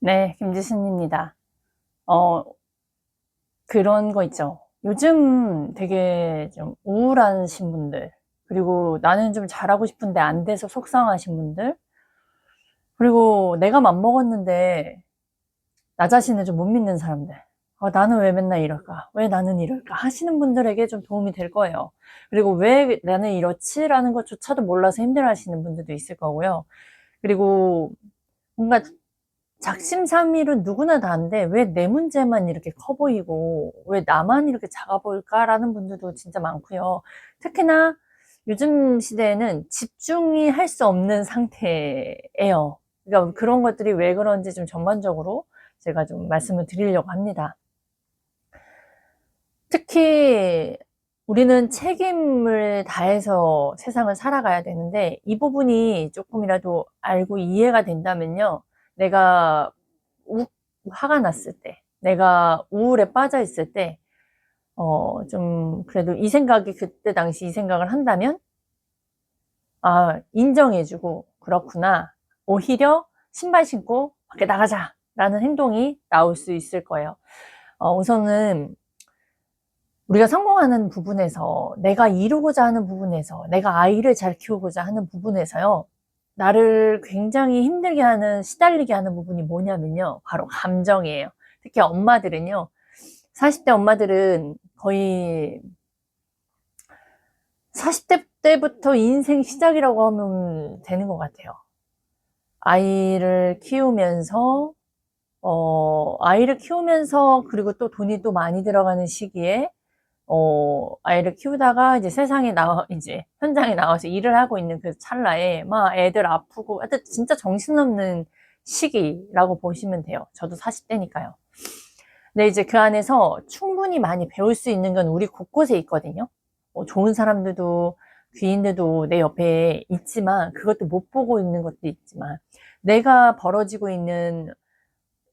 네, 김지순입니다. 어, 그런 거 있죠. 요즘 되게 좀 우울하신 분들, 그리고 나는 좀 잘하고 싶은데 안 돼서 속상하신 분들, 그리고 내가 맘먹었는데 나 자신을 좀 못 믿는 사람들. 나는 왜 맨날 이럴까? 왜 나는 이럴까? 하시는 분들에게 좀 도움이 될 거예요. 그리고 왜 나는 이렇지라는 것조차도 몰라서 힘들어 하시는 분들도 있을 거고요. 그리고 뭔가 작심삼일은 누구나 다인데 왜 내 문제만 이렇게 커 보이고 왜 나만 이렇게 작아 보일까라는 분들도 진짜 많고요. 특히나 요즘 시대에는 집중이 할 수 없는 상태예요. 그러니까 그런 것들이 왜 그런지 좀 전반적으로 제가 좀 말씀을 드리려고 합니다. 특히 우리는 책임을 다해서 세상을 살아가야 되는데 이 부분이 조금이라도 알고 이해가 된다면요. 내가 우, 화가 났을 때, 내가 우울에 빠져 있을 때, 좀 그래도 이 생각이 그때 당시 이 생각을 한다면, 인정해주고, 그렇구나. 오히려 신발 신고 밖에 나가자. 라는 행동이 나올 수 있을 거예요. 우선은 우리가 성공하는 부분에서, 내가 이루고자 하는 부분에서, 내가 아이를 잘 키우고자 하는 부분에서요, 나를 굉장히 힘들게 하는, 시달리게 하는 부분이 뭐냐면요. 바로 감정이에요. 특히 엄마들은요, 40대 엄마들은 거의 40대 때부터 인생 시작이라고 하면 되는 것 같아요. 아이를 키우면서, 아이를 키우면서, 그리고 또 돈이 또 많이 들어가는 시기에, 아이를 키우다가 이제 세상에 이제 현장에 나와서 일을 하고 있는 그 찰나에 막 애들 아프고, 하여튼 진짜 정신없는 시기라고 보시면 돼요. 저도 40대니까요. 근데 이제 그 안에서 충분히 많이 배울 수 있는 건 우리 곳곳에 있거든요. 좋은 사람들도, 귀인들도 내 옆에 있지만, 그것도 못 보고 있는 것도 있지만, 내가 벌어지고 있는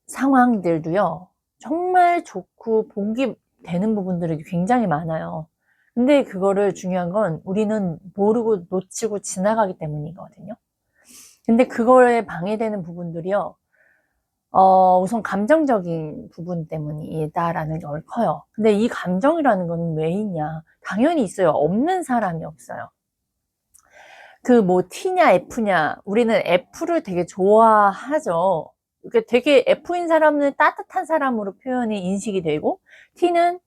상황들도요, 정말 좋고 복이 되는 부분들이 굉장히 많아요. 근데 그거를 중요한 건 우리는 모르고 놓치고 지나가기 때문이거든요. 근데 그거에 방해되는 부분들이요, 우선 감정적인 부분 때문이다라는 게 커요. 근데 이 감정이라는 건 왜 있냐? 당연히 있어요. 없는 사람이 없어요. 그 뭐 T냐 F냐, 우리는 F를 되게 좋아하죠. 그러니까 되게 F인 사람은 따뜻한 사람으로 표현이 인식이 되고, T는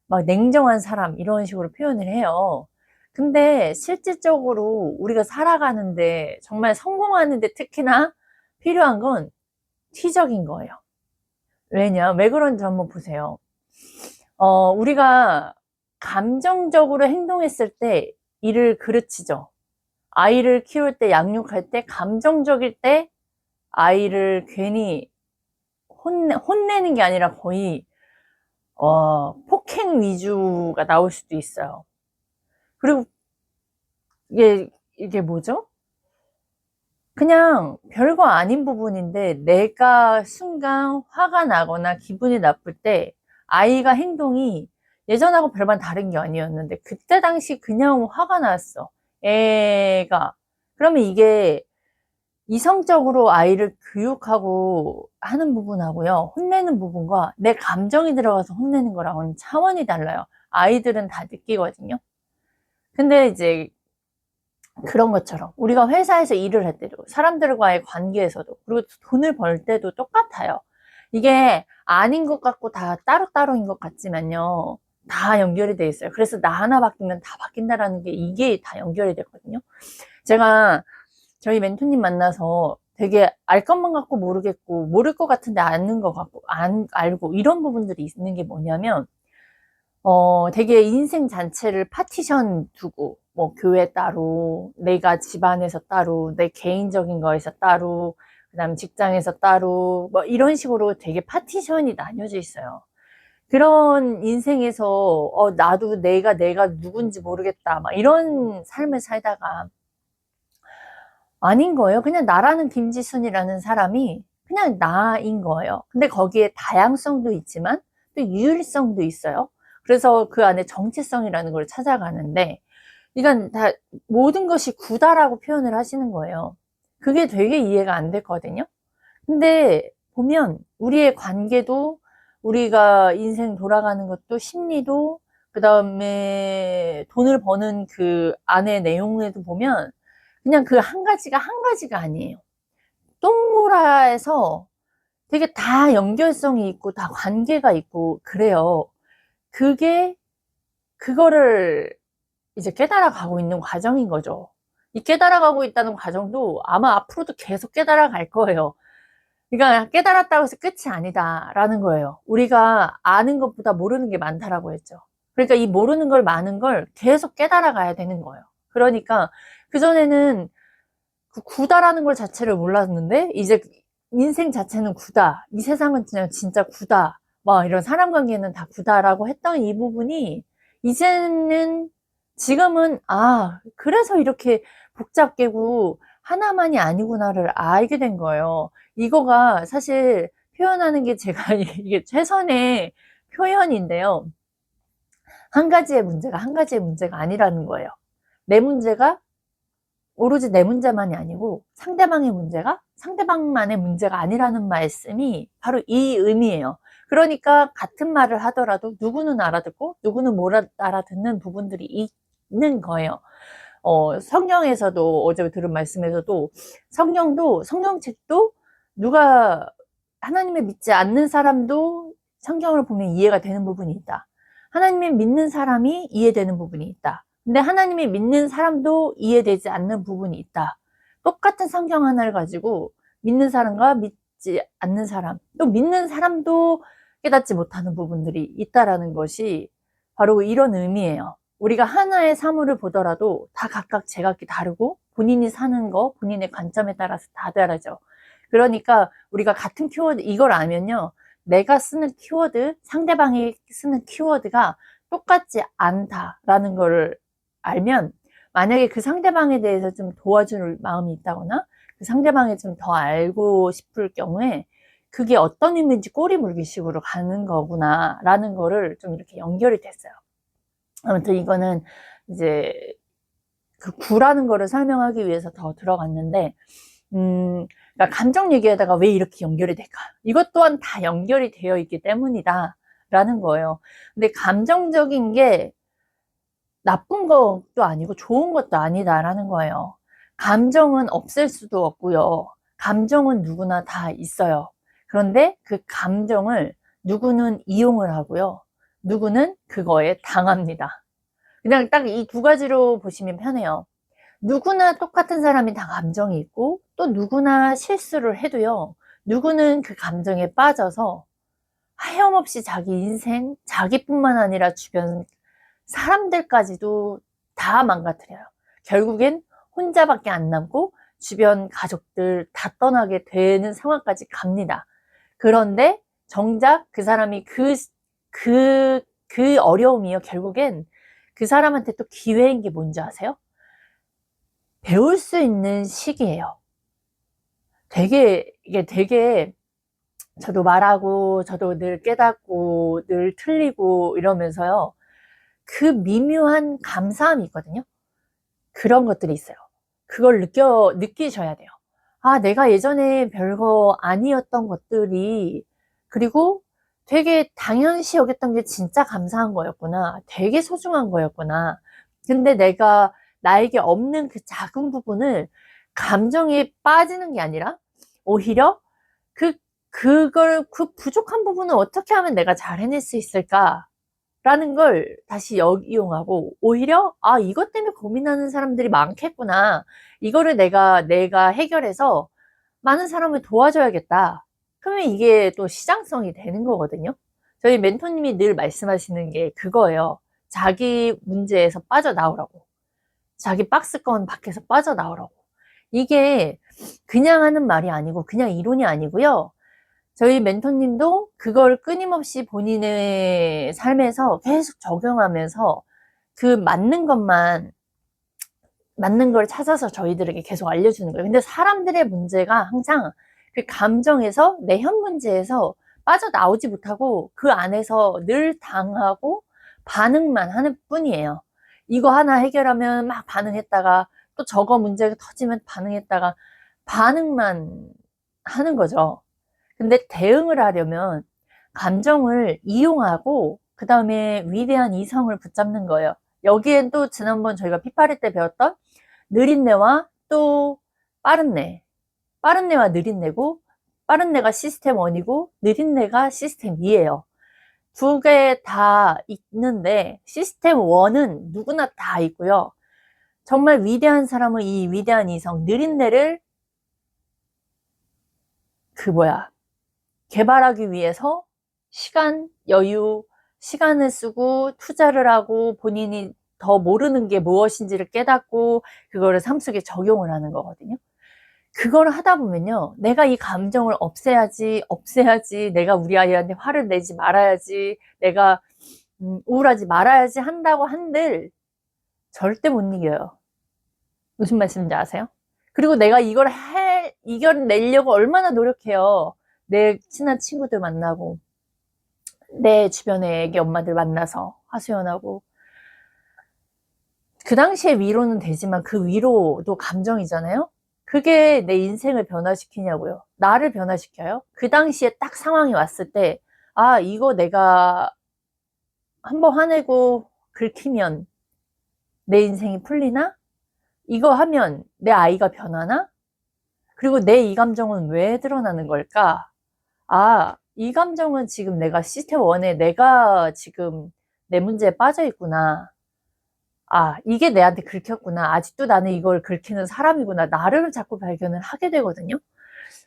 막 냉정한 사람 이런 식으로 표현을 해요. 근데 실질적으로 우리가 살아가는데, 정말 성공하는데 특히나 필요한 건 T적인 거예요. 왜 그런지 한번 보세요. 우리가 감정적으로 행동했을 때 이를 그르치죠. 아이를 키울 때, 양육할 때, 감정적일 때 아이를 괜히 혼내는 게 아니라 거의, 폭행 위주가 나올 수도 있어요. 그리고 이게 뭐죠? 그냥 별거 아닌 부분인데 내가 순간 화가 나거나 기분이 나쁠 때 아이가 행동이 예전하고 별반 다른 게 아니었는데 그때 당시 그냥 화가 났어. 애가. 그러면 이게 이성적으로 아이를 교육하고 하는 부분하고요, 혼내는 부분과 내 감정이 들어가서 혼내는 거랑은 차원이 달라요. 아이들은 다 느끼거든요. 근데 이제 그런 것처럼 우리가 회사에서 일을 할 때도, 사람들과의 관계에서도, 그리고 돈을 벌 때도 똑같아요. 이게 아닌 것 같고 다 따로따로인 것 같지만요, 다 연결이 돼 있어요. 그래서 나 하나 바뀌면 다 바뀐다라는 게, 이게 다 연결이 되거든요. 제가 저희 멘토님 만나서 되게 알 것만 같고 모르겠고, 모를 것 같은데 아는 것 같고 알고, 이런 부분들이 있는 게 뭐냐면, 되게 인생 자체를 파티션 두고, 뭐, 교회 따로, 내가 집안에서 따로, 내 개인적인 거에서 따로, 그 다음 직장에서 따로, 뭐, 이런 식으로 되게 파티션이 나뉘어져 있어요. 그런 인생에서, 나도 내가 누군지 모르겠다, 막 이런 삶을 살다가, 아닌 거예요. 그냥 나라는 김지순이라는 사람이 그냥 나인 거예요. 근데 거기에 다양성도 있지만 또 유일성도 있어요. 그래서 그 안에 정체성이라는 걸 찾아가는데, 이건 다 모든 것이 구다라고 표현을 하시는 거예요. 그게 되게 이해가 안 됐거든요. 근데 보면 우리의 관계도, 우리가 인생 돌아가는 것도, 심리도, 그 다음에 돈을 버는 그 안의 내용에도 보면 그냥 그 한 가지가 한 가지가 아니에요. 동그라해서 되게 다 연결성이 있고 다 관계가 있고 그래요. 그거를 이제 깨달아가고 있는 과정인 거죠. 이 깨달아가고 있다는 과정도 아마 앞으로도 계속 깨달아갈 거예요. 그러니까 깨달았다고 해서 끝이 아니다라는 거예요. 우리가 아는 것보다 모르는 게 많다라고 했죠. 그러니까 이 모르는 걸, 많은 걸 계속 깨달아가야 되는 거예요. 그러니까 그전에는 그 구다라는 걸 자체를 몰랐는데 이제 인생 자체는 구다, 이 세상은 그냥 진짜 구다, 막 이런 사람 관계는 다 구다라고 했던 이 부분이 이제는, 지금은 그래서 이렇게 복잡계고 하나만이 아니구나를 알게 된 거예요. 이거가 사실 표현하는 게 제가 이게 최선의 표현인데요. 한 가지의 문제가 한 가지의 문제가 아니라는 거예요. 내 문제가 오로지 내 문제만이 아니고 상대방의 문제가 상대방만의 문제가 아니라는 말씀이 바로 이 의미예요. 그러니까 같은 말을 하더라도 누구는 알아듣고 누구는 못 알아듣는 부분들이 있는 거예요. 성경에서도, 어제 들은 말씀에서도, 성경책도 누가 하나님을 믿지 않는 사람도 성경을 보면 이해가 되는 부분이 있다. 하나님을 믿는 사람이 이해되는 부분이 있다. 근데 하나님을 믿는 사람도 이해되지 않는 부분이 있다. 똑같은 성경 하나를 가지고 믿는 사람과 믿지 않는 사람, 또 믿는 사람도 깨닫지 못하는 부분들이 있다라는 것이 바로 이런 의미예요. 우리가 하나의 사물을 보더라도 다 각각 제각기 다르고 본인이 사는 거, 본인의 관점에 따라서 다 다르죠. 그러니까 우리가 같은 키워드, 이걸 알면요, 내가 쓰는 키워드, 상대방이 쓰는 키워드가 똑같지 않다라는 거를 알면, 만약에 그 상대방에 대해서 좀 도와줄 마음이 있다거나 그 상대방을 좀 더 알고 싶을 경우에 그게 어떤 의미인지 꼬리 물기식으로 가는 거구나 라는 거를 좀 이렇게 연결이 됐어요. 아무튼 이거는 이제 그 구라는 거를 설명하기 위해서 더 들어갔는데, 그러니까 감정 얘기하다가 왜 이렇게 연결이 될까? 이것 또한 다 연결이 되어 있기 때문이다 라는 거예요. 근데 감정적인 게 나쁜 것도 아니고 좋은 것도 아니다라는 거예요. 감정은 없앨 수도 없고요. 감정은 누구나 다 있어요. 그런데 그 감정을 누구는 이용을 하고요. 누구는 그거에 당합니다. 그냥 딱 이 두 가지로 보시면 편해요. 누구나 똑같은 사람이 다 감정이 있고, 또 누구나 실수를 해도요, 누구는 그 감정에 빠져서 하염없이 자기 인생, 자기뿐만 아니라 주변 사람들까지도 다 망가뜨려요. 결국엔 혼자밖에 안 남고 주변 가족들 다 떠나게 되는 상황까지 갑니다. 그런데 정작 그 사람이 그 어려움이요, 결국엔 그 사람한테 또 기회인 게 뭔지 아세요? 배울 수 있는 시기예요. 이게 되게, 저도 말하고, 저도 늘 깨닫고, 늘 틀리고 이러면서요, 그 미묘한 감사함이 있거든요. 그런 것들이 있어요. 그걸 느끼셔야 돼요. 내가 예전에 별거 아니었던 것들이, 그리고 되게 당연시 여겼던 게 진짜 감사한 거였구나. 되게 소중한 거였구나. 근데 내가 나에게 없는 그 작은 부분을 감정에 빠지는 게 아니라 오히려 그 부족한 부분을 어떻게 하면 내가 잘 해낼 수 있을까? 라는 걸 다시 이용하고, 오히려 이것 때문에 고민하는 사람들이 많겠구나, 이거를 내가 해결해서 많은 사람을 도와줘야겠다. 그러면 이게 또 시장성이 되는 거거든요. 저희 멘토님이 늘 말씀하시는 게 그거예요. 자기 문제에서 빠져나오라고, 자기 박스권 밖에서 빠져나오라고. 이게 그냥 하는 말이 아니고 그냥 이론이 아니고요, 저희 멘토님도 그걸 끊임없이 본인의 삶에서 계속 적용하면서 그 맞는 걸 찾아서 저희들에게 계속 알려주는 거예요. 근데 사람들의 문제가 항상 그 감정에서, 내 현 문제에서 빠져나오지 못하고 그 안에서 늘 당하고 반응만 하는 뿐이에요. 이거 하나 해결하면 막 반응했다가, 또 저거 문제가 터지면 반응했다가, 반응만 하는 거죠. 근데 대응을 하려면 감정을 이용하고 그 다음에 위대한 이성을 붙잡는 거예요. 여기엔 또 지난번 저희가 피파리 때 배웠던 느린 뇌와 또 빠른 뇌. 빠른 뇌와 느린 뇌고, 빠른 뇌가 시스템 1이고 느린 뇌가 시스템 2예요. 두 개 다 있는데 시스템 1은 누구나 다 있고요. 정말 위대한 사람은 이 위대한 이성, 느린 뇌를 개발하기 위해서 시간, 여유, 시간을 쓰고 투자를 하고 본인이 더 모르는 게 무엇인지를 깨닫고 그거를 삶 속에 적용을 하는 거거든요. 그걸 하다 보면요, 내가 이 감정을 없애야지, 내가 우리 아이한테 화를 내지 말아야지, 내가 우울하지 말아야지 한다고 한들 절대 못 이겨요. 무슨 말씀인지 아세요? 그리고 내가 이겨내려고 얼마나 노력해요. 내 친한 친구들 만나고, 내 주변에 애기 엄마들 만나서 하소연하고. 그 당시에 위로는 되지만 그 위로도 감정이잖아요? 그게 내 인생을 변화시키냐고요. 나를 변화시켜요? 그 당시에 딱 상황이 왔을 때, 아, 이거 내가 한번 화내고 긁히면 내 인생이 풀리나? 이거 하면 내 아이가 변하나? 그리고 내 이 감정은 왜 드러나는 걸까? 아, 이 감정은 지금 내가 시스템 1에 내가 지금 내 문제에 빠져 있구나. 아, 이게 내한테 긁혔구나. 아직도 나는 이걸 긁히는 사람이구나. 나를 자꾸 발견을 하게 되거든요.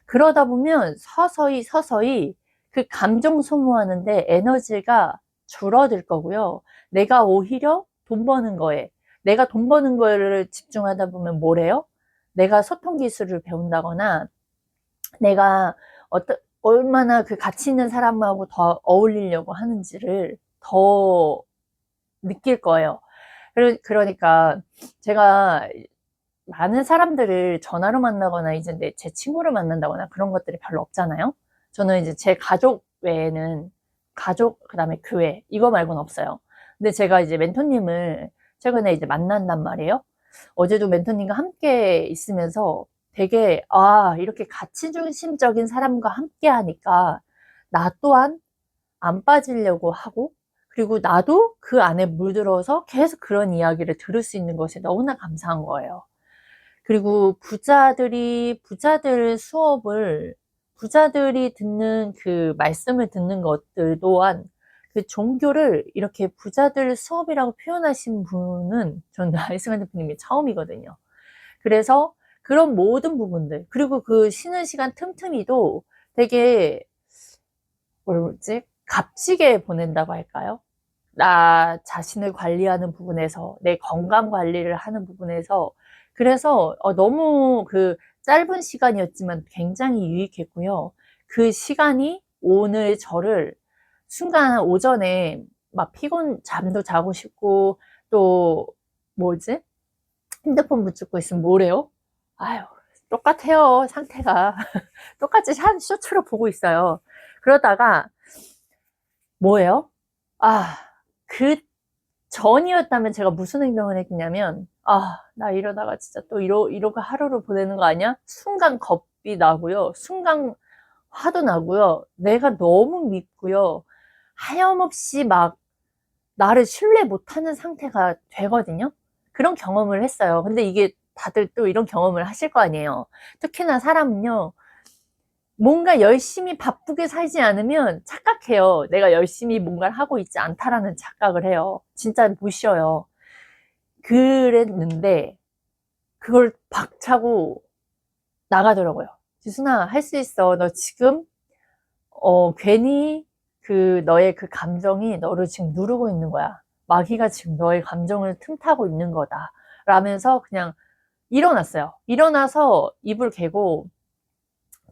그러다 보면 서서히 그 감정 소모하는데 에너지가 줄어들 거고요. 내가 오히려 돈 버는 거에, 내가 돈 버는 거를 집중하다 보면 뭐래요? 내가 소통 기술을 배운다거나, 내가 얼마나 그 가치 있는 사람하고 더 어울리려고 하는지를 더 느낄 거예요. 그러니까 제가 많은 사람들을 전화로 만나거나 이제 제 친구를 만난다거나 그런 것들이 별로 없잖아요. 저는 이제 제 가족 외에는 그다음에 교회 이거 말고는 없어요. 근데 제가 이제 멘토님을 최근에 이제 만난단 말이에요. 어제도 멘토님과 함께 있으면서 되게 이렇게 가치 중심적인 사람과 함께 하니까 나 또한 안 빠지려고 하고, 그리고 나도 그 안에 물들어서 계속 그런 이야기를 들을 수 있는 것이 너무나 감사한 거예요. 그리고 부자들이 듣는 그 말씀을 듣는 것들 또한 그 종교를 이렇게 부자들 수업이라고 표현하신 분은 전 아이스만 대표님이 처음이거든요. 그래서 그런 모든 부분들, 그리고 그 쉬는 시간 틈틈이도 되게 뭐지? 값지게 보낸다고 할까요? 나 자신을 관리하는 부분에서, 내 건강 관리를 하는 부분에서, 그래서 너무 그 짧은 시간이었지만 굉장히 유익했고요. 그 시간이 오늘 저를 순간 오전에 막 잠도 자고 싶고, 또 뭐지? 핸드폰 붙잡고 있으면 뭐래요? 아유, 똑같아요, 상태가. 똑같이 쇼츠로 보고 있어요. 그러다가 뭐예요? 그 전이었다면 제가 무슨 행동을 했냐면, 나 이러다가 진짜 또 이러고 하루를 보내는 거 아니야? 순간 겁이 나고요. 순간 화도 나고요. 내가 너무 밉고요. 하염없이 막 나를 신뢰 못하는 상태가 되거든요. 그런 경험을 했어요. 근데 이게 다들 또 이런 경험을 하실 거 아니에요. 특히나 사람은요, 뭔가 열심히 바쁘게 살지 않으면 착각해요. 내가 열심히 뭔가를 하고 있지 않다라는 착각을 해요. 진짜 못 쉬어요. 그랬는데 그걸 박차고 나가더라고요. 지순아, 할 수 있어. 너 지금 괜히 너의 그 감정이 너를 지금 누르고 있는 거야. 마귀가 지금 너의 감정을 틈타고 있는 거다. 라면서 그냥 일어났어요. 일어나서 이불 개고,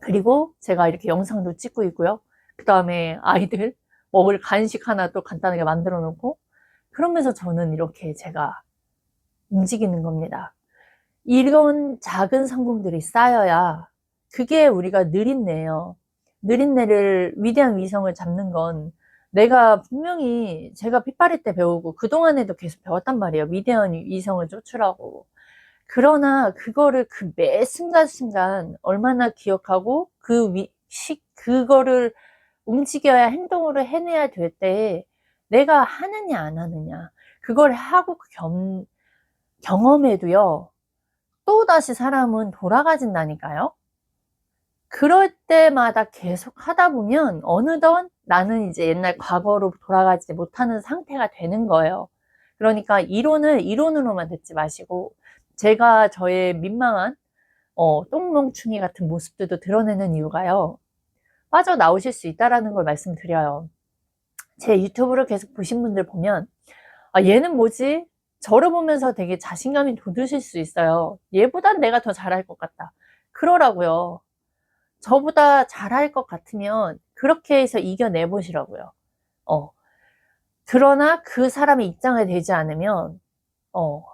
그리고 제가 이렇게 영상도 찍고 있고요. 그 다음에 아이들 먹을 간식 하나 또 간단하게 만들어 놓고, 그러면서 저는 이렇게 제가 움직이는 겁니다. 이런 작은 성공들이 쌓여야 그게 우리가 느린 뇌예요. 느린 뇌를, 위대한 위성을 잡는 건 내가 분명히 제가 핏바리 때 배우고 그동안에도 계속 배웠단 말이에요. 위대한 위성을 쫓으라고. 그러나 그거를 그 매 순간순간 얼마나 기억하고 그거를 움직여야 행동으로 해내야 될 때 내가 하느냐 안 하느냐, 그걸 하고 경험해도요 또다시 사람은 돌아가진다니까요. 그럴 때마다 계속 하다 보면 어느덧 나는 이제 옛날 과거로 돌아가지 못하는 상태가 되는 거예요. 그러니까 이론을 이론으로만 듣지 마시고, 제가 저의 민망한 똥멍충이 같은 모습들도 드러내는 이유가요, 빠져나오실 수 있다라는 걸 말씀드려요. 제 유튜브를 계속 보신 분들 보면, 아, 얘는 뭐지? 저를 보면서 되게 자신감이 돋으실 수 있어요. 얘보단 내가 더 잘할 것 같다, 그러라고요. 저보다 잘할 것 같으면 그렇게 해서 이겨내 보시라고요. 그러나 그 사람의 입장에 되지 않으면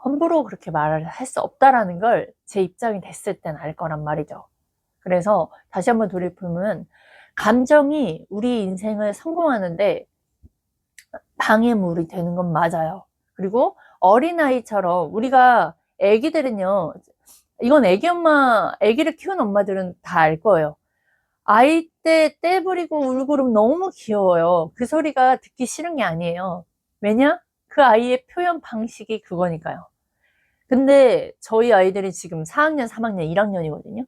함부로 그렇게 말을 할 수 없다라는 걸 제 입장이 됐을 땐 알 거란 말이죠. 그래서 다시 한번 돌이보면, 감정이 우리 인생을 성공하는데 방해물이 되는 건 맞아요. 그리고 어린아이처럼 우리가, 애기들은요, 이건 애기를 키우는 엄마들은 다 알 거예요. 아이 때 떼부리고 울고 그러면 너무 귀여워요. 그 소리가 듣기 싫은 게 아니에요. 왜냐? 그 아이의 표현 방식이 그거니까요. 근데 저희 아이들이 지금 4학년, 3학년, 1학년이거든요.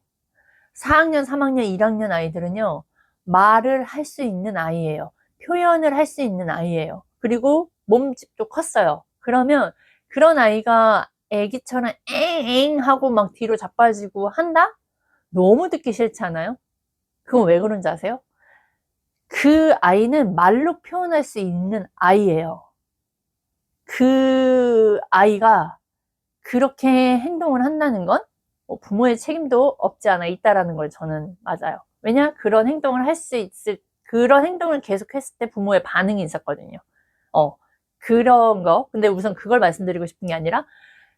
4학년, 3학년, 1학년 아이들은요, 말을 할 수 있는 아이예요. 표현을 할 수 있는 아이예요. 그리고 몸집도 컸어요. 그러면 그런 아이가 애기처럼 엥엥 하고 막 뒤로 자빠지고 한다? 너무 듣기 싫잖아요. 그건 왜 그런지 아세요? 그 아이는 말로 표현할 수 있는 아이예요. 그 아이가 그렇게 행동을 한다는 건 부모의 책임도 없지 않아 있다라는 걸 저는 맞아요. 왜냐? 그런 행동을 그런 행동을 계속했을 때 부모의 반응이 있었거든요. 그런 거. 근데 우선 그걸 말씀드리고 싶은 게 아니라,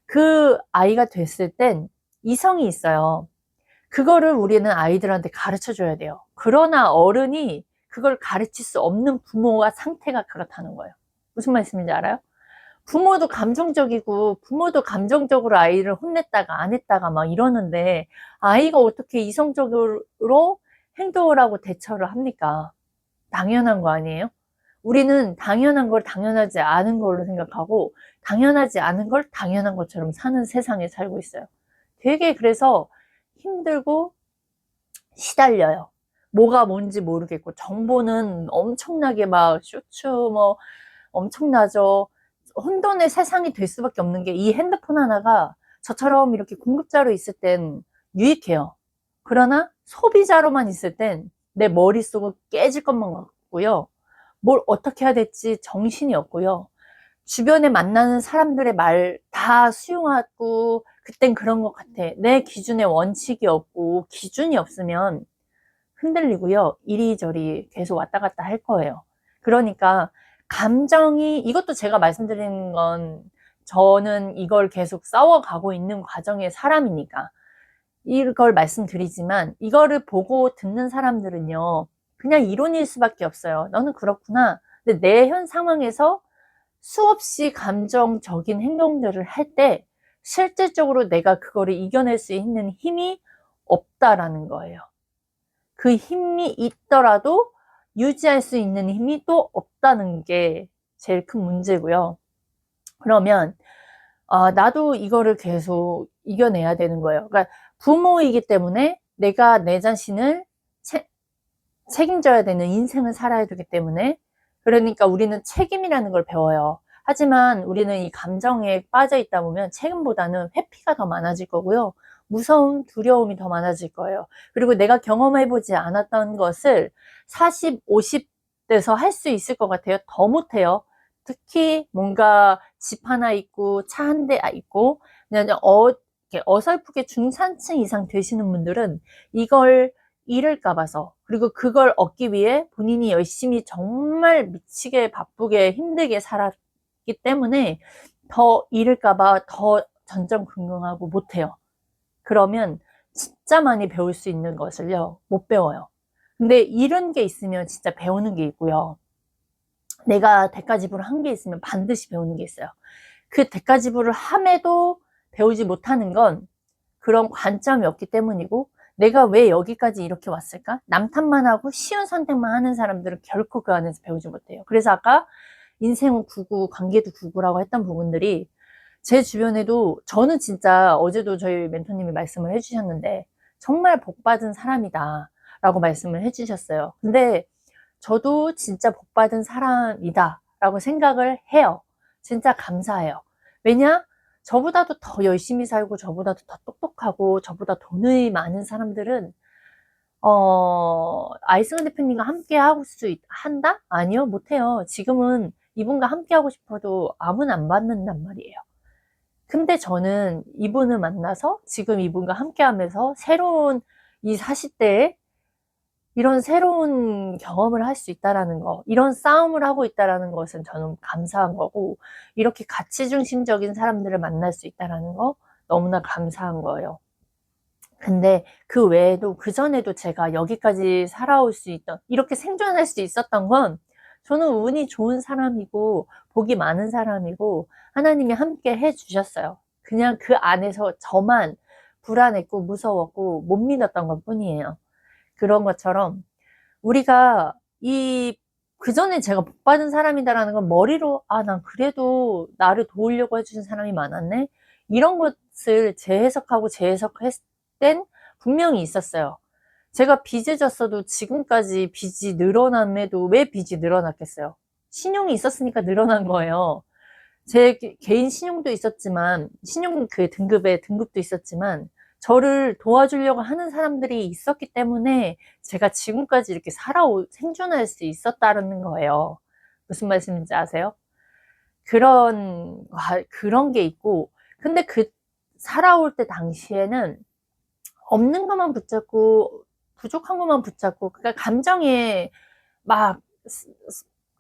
그 아이가 됐을 땐 이성이 있어요. 그거를 우리는 아이들한테 가르쳐 줘야 돼요. 그러나 어른이 그걸 가르칠 수 없는 부모와 상태가 그렇다는 거예요. 무슨 말씀인지 알아요? 부모도 감정적으로 아이를 혼냈다가 안 했다가 막 이러는데, 아이가 어떻게 이성적으로 행동을 하고 대처를 합니까? 당연한 거 아니에요? 우리는 당연한 걸 당연하지 않은 걸로 생각하고, 당연하지 않은 걸 당연한 것처럼 사는 세상에 살고 있어요. 되게 그래서 힘들고 시달려요. 뭐가 뭔지 모르겠고, 정보는 엄청나게 막 쇼츠 뭐 엄청나죠. 혼돈의 세상이 될 수밖에 없는 게, 이 핸드폰 하나가 저처럼 이렇게 공급자로 있을 땐 유익해요. 그러나 소비자로만 있을 땐 내 머릿속은 깨질 것만 같고요. 뭘 어떻게 해야 될지 정신이 없고요. 주변에 만나는 사람들의 말 다 수용하고, 그땐 그런 것 같아. 내 기준에 원칙이 없고 기준이 없으면 흔들리고요. 이리저리 계속 왔다 갔다 할 거예요. 그러니까 감정이, 이것도 제가 말씀드리는 건, 저는 이걸 계속 싸워가고 있는 과정의 사람이니까 이걸 말씀드리지만, 이거를 보고 듣는 사람들은요, 그냥 이론일 수밖에 없어요. 너는 그렇구나. 근데 내 현 상황에서 수없이 감정적인 행동들을 할 때 실질적으로 내가 그거를 이겨낼 수 있는 힘이 없다라는 거예요. 그 힘이 있더라도 유지할 수 있는 힘이 또 없다는 게 제일 큰 문제고요. 그러면 나도 이거를 계속 이겨내야 되는 거예요. 그러니까 부모이기 때문에 내가 내 자신을 책임져야 되는 인생을 살아야 되기 때문에, 그러니까 우리는 책임이라는 걸 배워요. 하지만 우리는 이 감정에 빠져 있다 보면 책임보다는 회피가 더 많아질 거고요. 무서움, 두려움이 더 많아질 거예요. 그리고 내가 경험해보지 않았던 것을 40, 50대에서 할 수 있을 것 같아요. 더 못해요. 특히 뭔가 집 하나 있고 차 한 대 있고 그냥 이렇게 어설프게 중산층 이상 되시는 분들은 이걸 잃을까 봐서, 그리고 그걸 얻기 위해 본인이 열심히 정말 미치게 바쁘게 힘들게 살았기 때문에 더 잃을까 봐 더 전전긍긍하고 못해요. 그러면 진짜 많이 배울 수 있는 것을요, 못 배워요. 근데 잃은 게 있으면 진짜 배우는 게 있고요. 내가 대가지불을 한 게 있으면 반드시 배우는 게 있어요. 그 대가지불을 함에도 배우지 못하는 건 그런 관점이 없기 때문이고, 내가 왜 여기까지 이렇게 왔을까? 남 탓만 하고 쉬운 선택만 하는 사람들은 결코 그 안에서 배우지 못해요. 그래서 아까 인생은 구구, 관계도 구구라고 했던 부분들이 제 주변에도 저는 진짜 어제도 저희 멘토님이 말씀을 해주셨는데 정말 복받은 사람이다 라고 말씀을 해주셨어요. 근데 저도 진짜 복받은 사람이다 라고 생각을 해요. 진짜 감사해요. 왜냐? 저보다도 더 열심히 살고 저보다도 더 똑똑하고 저보다 돈이 많은 사람들은 아이승환 대표님과 함께 하고 한다? 아니요, 못해요. 지금은 이분과 함께 하고 싶어도 아무나 안 받는단 말이에요. 근데 저는 이분을 만나서 지금 이분과 함께 하면서 새로운 이 40대에 이런 새로운 경험을 할 수 있다라는 거, 이런 싸움을 하고 있다라는 것은 저는 감사한 거고, 이렇게 가치 중심적인 사람들을 만날 수 있다라는 거 너무나 감사한 거예요. 근데 그 외에도 그 전에도 제가 여기까지 살아올 수 있던, 이렇게 생존할 수 있었던 건 저는 운이 좋은 사람이고 복이 많은 사람이고 하나님이 함께 해주셨어요. 그냥 그 안에서 저만 불안했고 무서웠고 못 믿었던 것 뿐이에요. 그런 것처럼 우리가 그 전에 제가 복 받은 사람이다라는 건 머리로, 난 그래도 나를 도우려고 해주신 사람이 많았네? 이런 것을 재해석했을 땐 분명히 있었어요. 제가 빚을 졌어도 지금까지 빚이 늘어남에도 왜 빚이 늘어났겠어요? 신용이 있었으니까 늘어난 거예요. 제 개인 신용도 있었지만, 신용 그 등급도 있었지만, 저를 도와주려고 하는 사람들이 있었기 때문에 제가 지금까지 이렇게 생존할 수 있었다는 거예요. 무슨 말씀인지 아세요? 그런 게 있고, 근데 살아올 때 당시에는 없는 것만 붙잡고, 부족한 것만 붙잡고, 그러니까 감정에 막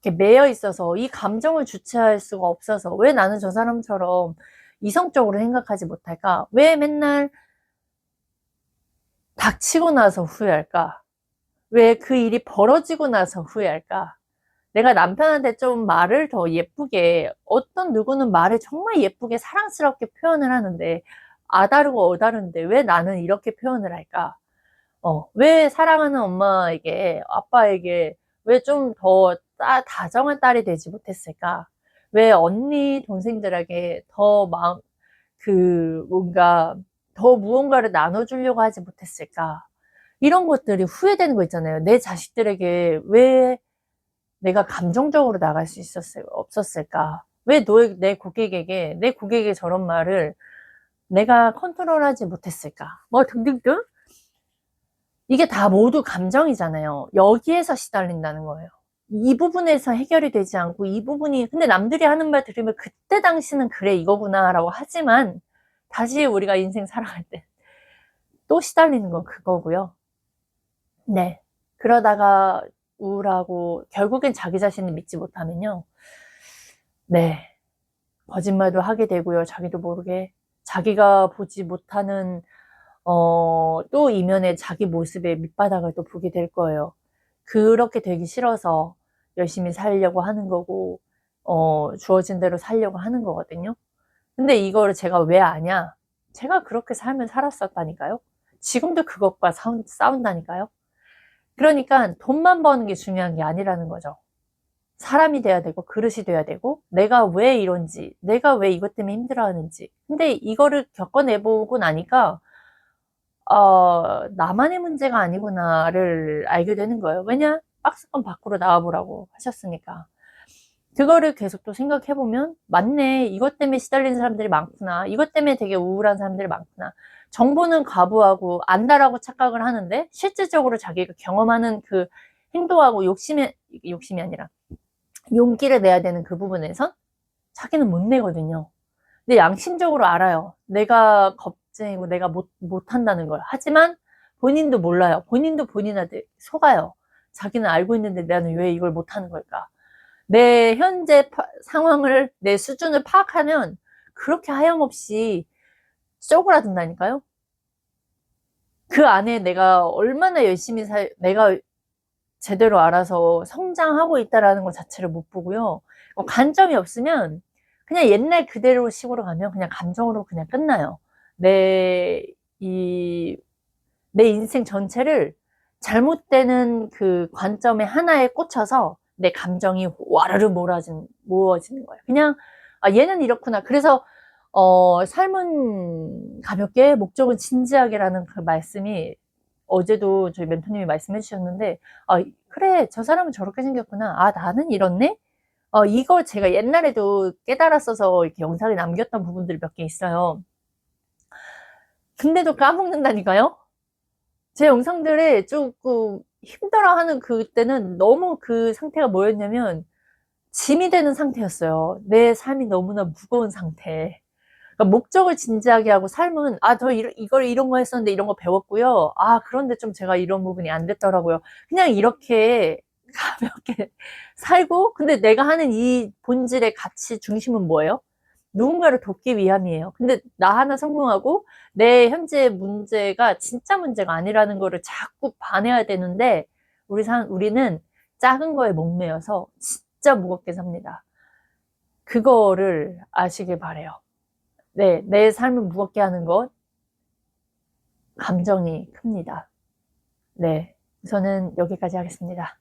이렇게 매여 있어서 이 감정을 주체할 수가 없어서 왜 나는 저 사람처럼 이성적으로 생각하지 못할까? 왜 맨날 닥치고 나서 후회할까? 왜 그 일이 벌어지고 나서 후회할까? 내가 남편한테 좀 말을 더 예쁘게, 어떤 누구는 말을 정말 예쁘게 사랑스럽게 표현을 하는데 아다르고 어다른데 왜 나는 이렇게 표현을 할까? 왜 사랑하는 엄마에게, 아빠에게 왜 좀 더 다정한 딸이 되지 못했을까? 왜 언니, 동생들에게 뭔가, 더 무언가를 나눠주려고 하지 못했을까? 이런 것들이 후회되는 거 있잖아요. 내 자식들에게 왜 내가 감정적으로 나갈 수 없었을까? 왜 내 고객에게 저런 말을 내가 컨트롤하지 못했을까? 뭐 등등등. 이게 다 모두 감정이잖아요. 여기에서 시달린다는 거예요. 이 부분에서 해결이 되지 않고 근데 남들이 하는 말 들으면 그때 당시는 그래 이거구나 라고 하지만 다시 우리가 인생 살아갈 때 또 시달리는 건 그거고요. 네. 그러다가 우울하고 결국엔 자기 자신을 믿지 못하면요. 네. 거짓말도 하게 되고요. 자기도 모르게. 자기가 보지 못하는 또 이면에 자기 모습의 밑바닥을 또 보게 될 거예요. 그렇게 되기 싫어서 열심히 살려고 하는 거고, 주어진 대로 살려고 하는 거거든요. 근데 이거를 제가 왜 아냐? 제가 그렇게 삶을 살았었다니까요. 지금도 그것과 싸운다니까요. 그러니까 돈만 버는 게 중요한 게 아니라는 거죠. 사람이 돼야 되고 그릇이 돼야 되고 내가 왜 이런지, 내가 왜 이것 때문에 힘들어하는지. 근데 이거를 겪어내보고 나니까 나만의 문제가 아니구나를 알게 되는 거예요. 왜냐? 박스권 밖으로 나와보라고 하셨으니까. 그거를 계속 또 생각해보면 맞네. 이것 때문에 시달리는 사람들이 많구나. 이것 때문에 되게 우울한 사람들이 많구나. 정보는 과부하고 안다라고 착각을 하는데 실질적으로 자기가 경험하는 그 행동하고 욕심이 아니라 용기를 내야 되는 그 부분에선 자기는 못 내거든요. 근데 양심적으로 알아요. 내가 겁쟁이고 내가 못한다는 걸. 하지만 본인도 몰라요. 본인도 본인한테 속아요. 자기는 알고 있는데 나는 왜 이걸 못하는 걸까? 내 현재 상황을, 내 수준을 파악하면 그렇게 하염없이 쪼그라든다니까요. 그 안에 내가 얼마나 열심히 내가 제대로 알아서 성장하고 있다라는 것 자체를 못 보고요. 관점이 없으면 그냥 옛날 그대로 식으로 가면 그냥 감정으로 그냥 끝나요. 내 이 내 인생 전체를 잘못되는 그 관점에 하나에 꽂혀서 내 감정이 와르르 모아지는 거예요. 그냥, 아, 얘는 이렇구나. 그래서, 삶은 가볍게, 목적은 진지하게라는 그 말씀이 어제도 저희 멘토님이 말씀해 주셨는데, 아, 그래, 저 사람은 저렇게 생겼구나. 아, 나는 이렇네? 이걸 제가 옛날에도 깨달았어서 이렇게 영상에 남겼던 부분들이 몇 개 있어요. 근데도 까먹는다니까요? 제 영상들에 조금 힘들어하는 그때는 너무 그 상태가 뭐였냐면 짐이 되는 상태였어요. 내 삶이 너무나 무거운 상태. 그러니까 목적을 진지하게 하고 삶은 이걸 이런 거 했었는데 이런 거 배웠고요. 아, 그런데 좀 제가 이런 부분이 안 됐더라고요. 그냥 이렇게 가볍게 살고, 근데 내가 하는 이 본질의 가치 중심은 뭐예요? 누군가를 돕기 위함이에요. 근데 나 하나 성공하고 내 현재의 문제가 진짜 문제가 아니라는 거를 자꾸 반해야 되는데 우리는 작은 거에 목매여서 진짜 무겁게 삽니다. 그거를 아시길 바래요. 네, 내 삶을 무겁게 하는 것 감정이 큽니다. 네, 저는 여기까지 하겠습니다.